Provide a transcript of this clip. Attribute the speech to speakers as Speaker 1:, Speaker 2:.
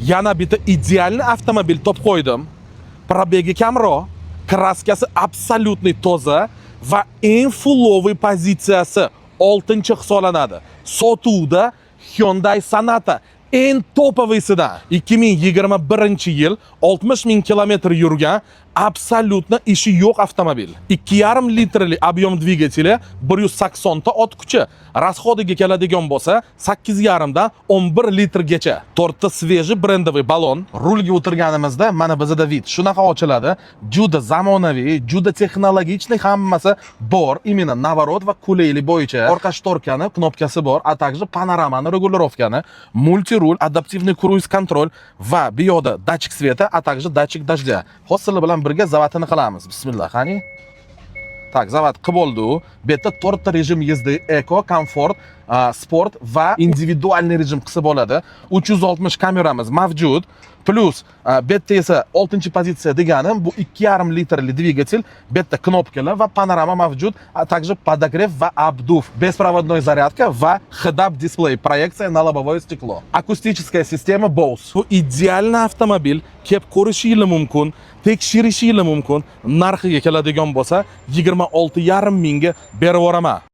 Speaker 1: Yana bitta idealni avtomobil topib qo'ydim. Probegi kamroq, kraskasi absolyutniy toza va eng fulloviy pozitsiyasi 6-chi hisoblanadi. Sotuvda Hyundai Sonata eng topovisidan 2021-yil 60 ming kilometr yurgan absolyutno ishi yo'q avtomobil. 2,5 litrli объем dvigateli, 180 ta ot kuchi. Расходiga keladigan bo'lsa 8,5 dan 11 litrgacha. 4 ta sveji brendoviy balon. Rulga o'tirganimizda mana bizda vid shunaqa ochiladi. Juda zamonaviy, juda texnologichniy hammasi bor. Именно наворот va kuleyli bo'yicha. Orqa shtorkani knopkasi bor, a также panoramani regulirovkani, multirul, adaptivniy kruiz kontrol va bu yoqda dachik sveta, a также dachik dajda. Hozir bilan birga zavatini qilamiz. Bismillah, qani. Tak, zavat qilib bo'ldi. Bu yerda 4 ta rejim yezdi: eko, komfort, sport va individualniy rejim qilsa bo'ladi. 360 kameramiz mavjud. Plus bu yerda esa 6-pozitsiya deganim bu 2,5 litrli dvigatel, bu yerda knopkalar va panorama mavjud, a также подогрев va обдув, беспроводной зарядка va head-up display, proyeksiya na лобовое стекло. Akustikaya sistema Bose. Bu idealniy avtomobil, kelib ko'rishingiz mumkin, tekshirishingiz mumkin. Narxiga keladigan bo'lsa 26,5 mingga berib yuboraman.